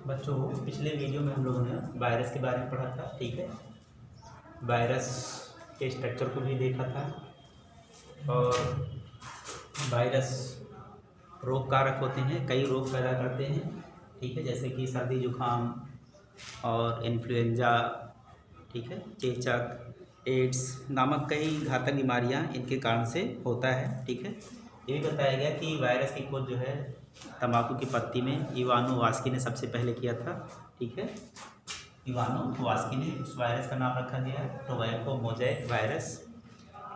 बच्चों, पिछले वीडियो में हम लोगों ने वायरस के बारे में पढ़ा था। ठीक है, वायरस के स्ट्रक्चर को भी देखा था और वायरस रोग कारक होते हैं, कई रोग पैदा करते हैं। ठीक है, जैसे कि सर्दी जुकाम और इन्फ्लुएंजा, ठीक है, चेचक, एड्स नामक कई घातक बीमारियां इनके कारण से होता है। ठीक है, ये भी बताया गया कि वायरस की खोज जो है तंबाकू की पत्ती में इवानो वास्की ने सबसे पहले किया था। ठीक है, इवानो वास्की ने उस वायरस का नाम रखा गया टोबैको मोज़ेक वायरस।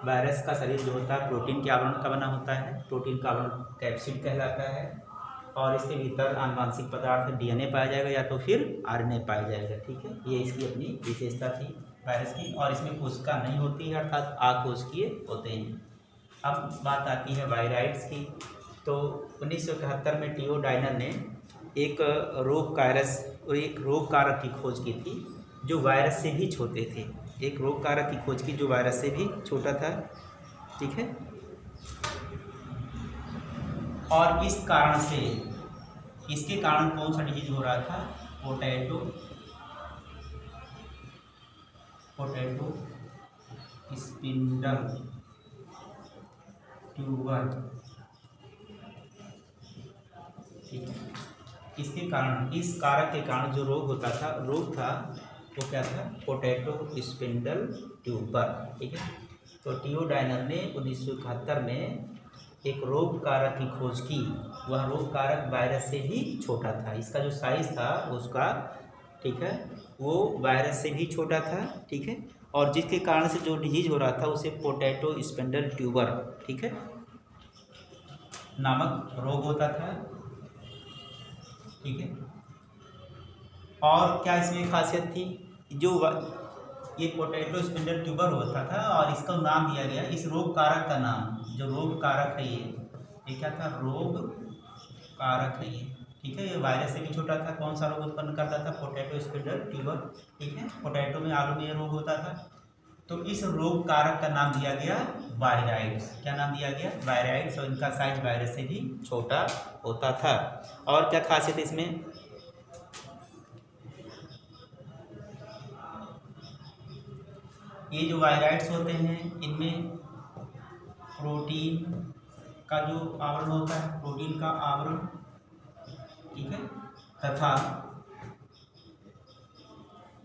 वायरस का शरीर जो होता है प्रोटीन के आवरण का बना होता है। प्रोटीन का आवरण कैप्सिड कहलाता है और इसके भीतर आनुवांशिक पदार्थ डीएनए पाया जाएगा या तो फिर आरएनए पाया जाएगा। ठीक है, ये इसकी अपनी विशेषता थी वायरस की। और इसमें कोशिका नहीं होती है, अर्थात आकोशिकीय होते हैं। अब बात आती है वायराइड्स की। तो 1971 में टीओ डायनर ने एक रोग कारक की खोज की थी जो वायरस से भी छोटे थे। एक रोग कारक की खोज की जो वायरस से भी छोटा था। ठीक है, और इस कारण से इसके कारण कौन सा डिजीज हो रहा था? Potato spindle tuber. ठीक है, इसके कारण, इस कारक के कारण जो रोग था वो क्या था? Potato spindle tuber. ठीक है, तो टीओ डायनर ने 1971 में एक रोग कारक की खोज की। वह रोग कारक वायरस से भी छोटा था। इसका जो साइज था उसका, ठीक है, वो वायरस से भी छोटा था। ठीक है, और जिसके कारण से जो डिजीज हो रहा था उसे पोटैटो स्पिंडल ट्यूबर, ठीक है, नामक रोग होता था। ठीक है, और क्या इसमें खासियत थी? जो ये पोटैटो स्पिंडल ट्यूबर होता था और इसका नाम दिया गया, इस रोग कारक का नाम, जो रोग कारक है ये क्या था? रोग कारक है ये। ठीक है, ये वायरस से भी छोटा था। कौन सा रोग उत्पन्न करता था? Potato spindle tuber. ठीक है, पोटैटो में, आलू में ये रोग होता था। तो इस रोग कारक का नाम दिया गया वायराइड्स। क्या नाम दिया गया? वायराइड्स। और इनका साइज वायरस से भी छोटा होता था। और क्या खासियत इसमें? ये जो वायराइड्स होते हैं इनमें प्रोटीन का जो आवरण होता है, प्रोटीन का आवरण, ठीक है, तथा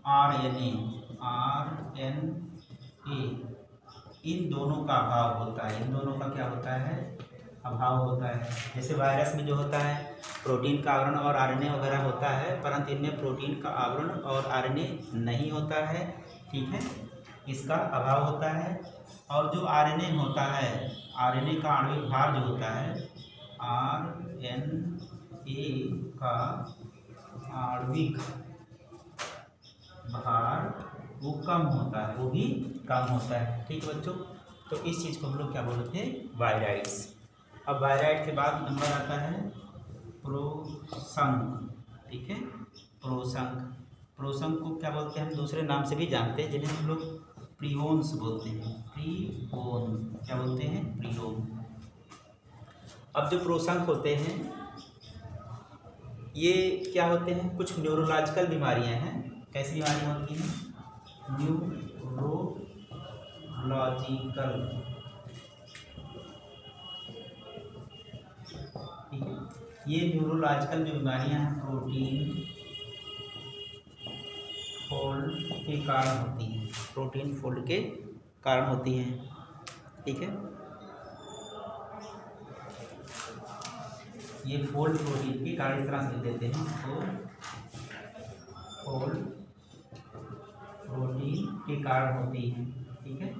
आरएनए इन दोनों का अभाव होता है। इन दोनों का क्या होता है? अभाव होता है। जैसे वायरस में जो होता है प्रोटीन का आवरण और आरएनए वगैरह होता है, परंतु इनमें प्रोटीन का आवरण और आरएनए नहीं होता है। ठीक है, इसका अभाव होता है। और जो आरएनए होता है, आरएनए का आणविक भार जो होता है, आरएनए का आणविक भार वो कम होता है, वो भी कम होता है। ठीक है बच्चों, तो इस चीज़ को हम लोग क्या बोलते हैं? वायराइड्स। अब वायराइड के बाद नंबर आता है प्रोसंक। ठीक है, प्रोसंक को क्या बोलते हैं? हम दूसरे नाम से भी जानते हैं, जिन्हें हम लोग प्रियोन्स बोलते हैं। प्रियोन, क्या बोलते हैं? प्रियोन। अब जो प्रोसंक होते हैं ये क्या होते हैं? कुछ न्यूरोलॉजिकल बीमारियां हैं। कैसी बीमारियां होती हैं? न्यूरोलॉजिकल। ठीक है, ये न्यूरोलॉजिकल जो बीमारियां हैं प्रोटीन फोल्ड के कारण होती हैं। प्रोटीन फोल्ड के कारण होती हैं। ठीक है, ये फोल्ड प्रोटीन के कारण इस तरह से देते हैं, तो फोल्ड प्रोटीन के कारण होती हैं। ठीक है,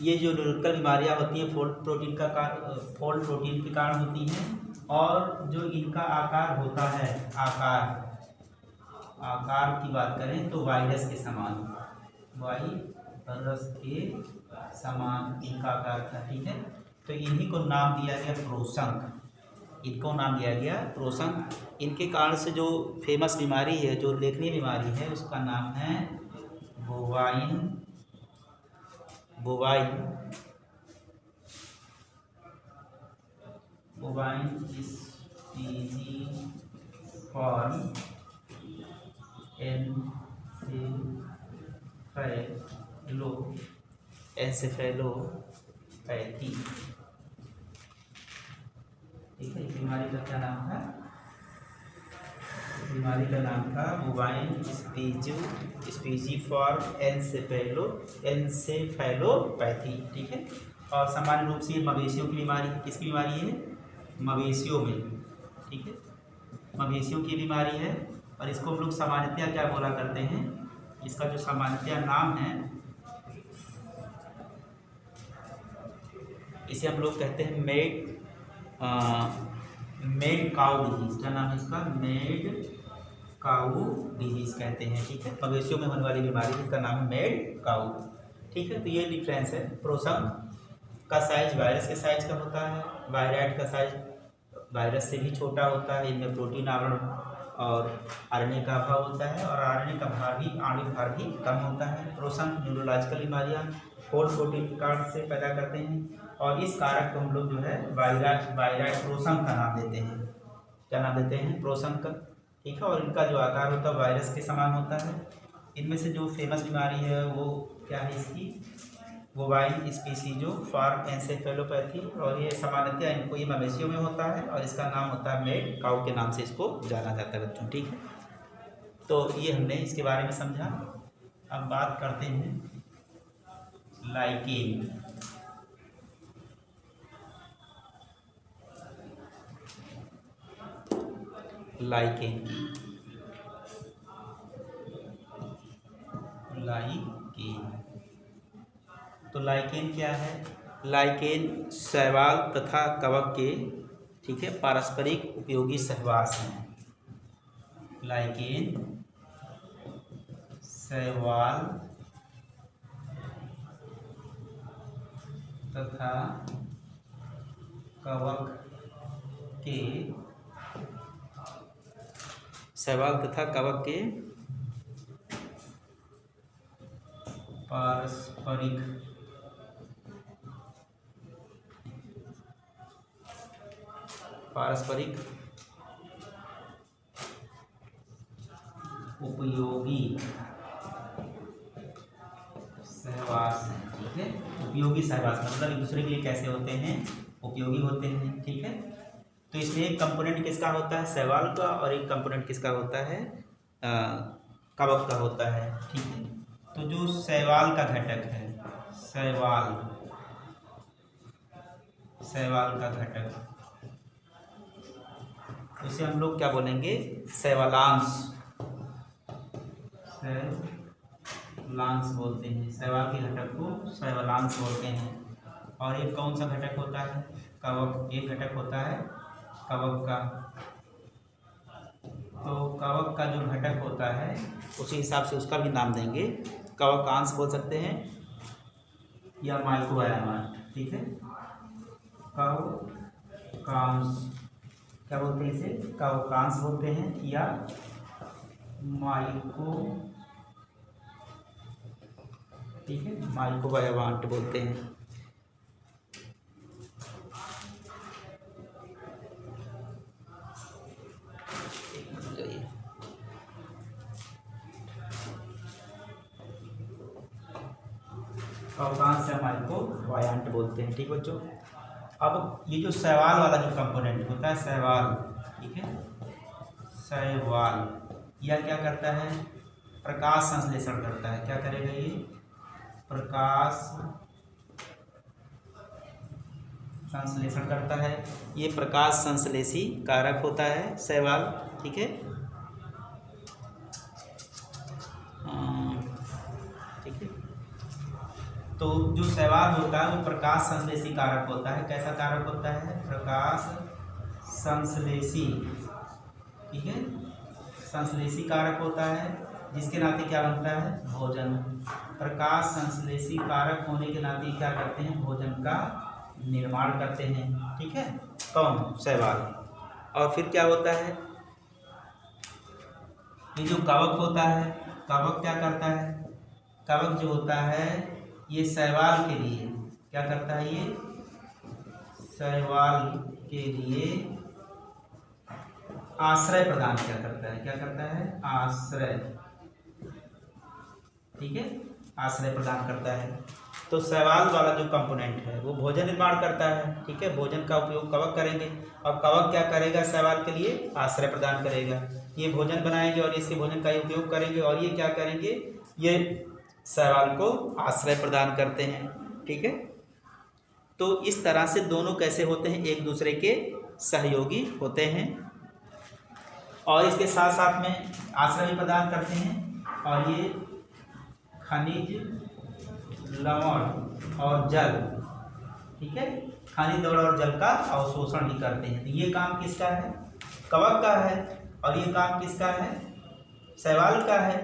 ये जो न्यूरोलॉजिकल बीमारियां होती हैं फोल्ड प्रोटीन के कारण होती हैं। और जो इनका आकार होता है, आकार की बात करें तो वायरस के समान, वायरस के समान इनका आकार था। ठीक है, तो इन्हीं को नाम दिया गया प्रोसंक। इनको नाम दिया गया प्रोसंक। इनके कारण से जो फेमस बीमारी है, जो उल्लेखनीय बीमारी है, उसका नाम है बोवाइन ओवाइन स्पीसी फॉर्म एन्सेफेलोपैथी। ठीक है, बीमारी का क्या नाम था? बीमारी का नाम था ओवाइन स्पीजीफॉर्म एन्सेफेलोपैथी। ठीक है, और सामान्य रूप से ये मवेशियों की बीमारी है। किसकी बीमारी है? मवेशियों में। ठीक है, मवेशियों की बीमारी है और इसको हम लोग सामान्यतया क्या बोला करते हैं? इसका जो सामान्यतया नाम है इसे हम लोग कहते हैं मेड काऊ डिजीज। क्या नाम है इसका? मेड काऊ डिजीज कहते हैं। ठीक है, मवेशियों में होने वाली बीमारी जिसका नाम है मेड काऊ। ठीक है, तो ये डिफरेंस है। प्रोसम का साइज वायरस के साइज का होता है, वायराइड का साइज वायरस से भी छोटा होता है। इनमें प्रोटीन आवरण और आरएनए का अभाव होता है और आरएनए का भार भी, आणविक भार भी कम होता है। प्रोसम न्यूरोलॉजिकल बीमारियां फोल्ड प्रोटीन कार्ड से पैदा करते हैं और इस कारक को हम लोग जो है वायराइड प्रोसम का नाम देते हैं। क्या नाम देते हैं? प्रोसम का। ठीक है, और इनका जो आकार होता है वायरस के समान होता है। इनमें से जो फेमस बीमारी है वो क्या है इसकी? Ovine स्पीसीजो form encephalopathy. और ये सामान्यतया इनको ये मवेशियों में होता है और इसका नाम होता है मेड काऊ के नाम से इसको जाना जाता है बच्चों। ठीक है, तो ये हमने इसके बारे में समझा। अब बात करते हैं लाइकेन। लाइकेन तो लाइकेन क्या है? लाइकेन शैवाल तथा कवक के, ठीक है, पारस्परिक उपयोगी सहवास हैं। लाइकेन शैवाल तथा कवक के पारस्परिक उपयोगी सहवास हैं। ठीक है, उपयोगी सहवास मतलब एक दूसरे के लिए कैसे होते हैं? उपयोगी होते हैं। ठीक है, तो इसमें एक कंपोनेंट किसका होता है? शैवाल का, और एक कंपोनेंट किसका होता है? कवक का होता है। ठीक है, तो जो शैवाल का घटक है, शैवाल का घटक, उसे हम लोग क्या बोलेंगे? शैवालांश बोलते हैं। शैवाल के घटक को शैवालांश बोलते हैं। और एक कौन सा घटक होता है? कवक। एक घटक होता है कवक का। तो कवक का जो घटक होता है उसी हिसाब से उसका भी नाम देंगे। कवकांश बोल सकते हैं या माइक्रोबायोमाट। ठीक है, कवकांश क्या बोलते हैं? इसे कवकांश बोलते हैं या ठीक है, माइक्रोबायोमाट बोलते हैं। कवकांश या माइक्रोबायोमाट बोलते हैं। ठीक बच्चों, अब ये जो शैवाल वाला जो कंपोनेंट होता है शैवाल, ठीक है, शैवाल यह क्या करता है? प्रकाश संश्लेषण करता है। क्या करेगा ये? प्रकाश संश्लेषण करता है। ये प्रकाश संश्लेषी कारक होता है शैवाल। ठीक है, ठीक है, तो जो शैवाल होता है वो प्रकाश संश्लेषी कारक होता है। कैसा कारक होता है? प्रकाश संश्लेषी। ठीक है, संश्लेषी कारक होता है, जिसके नाते क्या बनता है? भोजन। प्रकाश संश्लेषी कारक होने के नाते क्या करते हैं? भोजन का निर्माण करते हैं। ठीक है, कौन? शैवाल। और फिर क्या होता है? ये जो कवक होता है, कवक क्या करता है? कवक जो होता है ये शैवाल के लिए क्या करता है? ये शैवाल के लिए आश्रय प्रदान क्या करता है, क्या करता है, आश्रय, ठीक है, आश्रय प्रदान करता है। तो शैवाल वाला जो कंपोनेंट है वो भोजन निर्माण करता है, ठीक है, भोजन का उपयोग कवक करेंगे और कवक क्या करेगा, शैवाल के लिए आश्रय प्रदान करेगा। ये भोजन बनाएंगे और इसके भोजन का उपयोग करेंगे और ये क्या करेंगे, ये शैवाल को आश्रय प्रदान करते हैं, ठीक है। तो इस तरह से दोनों कैसे होते हैं, एक दूसरे के सहयोगी होते हैं और इसके साथ साथ में आश्रय भी प्रदान करते हैं। और ये खनिज, लवण और जल, ठीक है, खनिज, लवण और जल का अवशोषण भी करते हैं। तो ये काम किसका है, कवक का है और ये काम किसका है, शैवाल का है।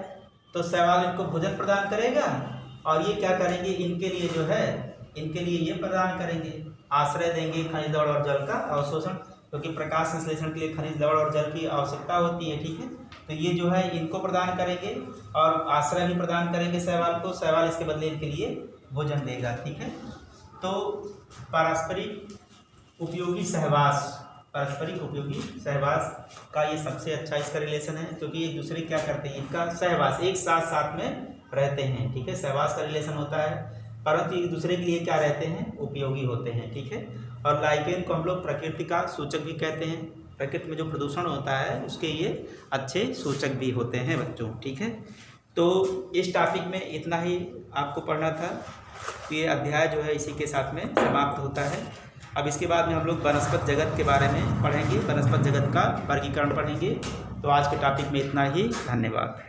तो शैवाल इनको भोजन प्रदान करेगा और ये क्या करेंगे, इनके लिए जो है, इनके लिए ये प्रदान करेंगे, आश्रय देंगे, खनिज, लवण और जल का अवशोषण, क्योंकि प्रकाश संश्लेषण के लिए खनिज, लवण और जल की आवश्यकता होती है, ठीक है। तो ये जो है इनको प्रदान करेंगे और आश्रय भी प्रदान करेंगे शैवाल को, शैवाल इसके बदले इनके लिए भोजन देगा, ठीक है। तो पारस्परिक उपयोगी सहवास, पारस्परिक उपयोगी सहवास का ये सबसे अच्छा इसका रिलेशन है, क्योंकि एक दूसरे क्या करते हैं, इनका सहवास, एक साथ साथ में रहते हैं, ठीक है, सहवास का रिलेशन होता है, परंतु एक दूसरे के लिए क्या रहते हैं, उपयोगी होते हैं, ठीक है। और लाइकेन को हम लोग प्रकृति का सूचक भी कहते हैं, प्रकृति में जो प्रदूषण होता है उसके ये अच्छे सूचक भी होते हैं बच्चों, ठीक है। तो इस टॉपिक में इतना ही आपको पढ़ना था। ये अध्याय जो है इसी के साथ में समाप्त होता है। अब इसके बाद में हम लोग वनस्पति जगत के बारे में पढ़ेंगे, वनस्पति जगत का वर्गीकरण पढ़ेंगे। तो आज के टॉपिक में इतना ही, धन्यवाद।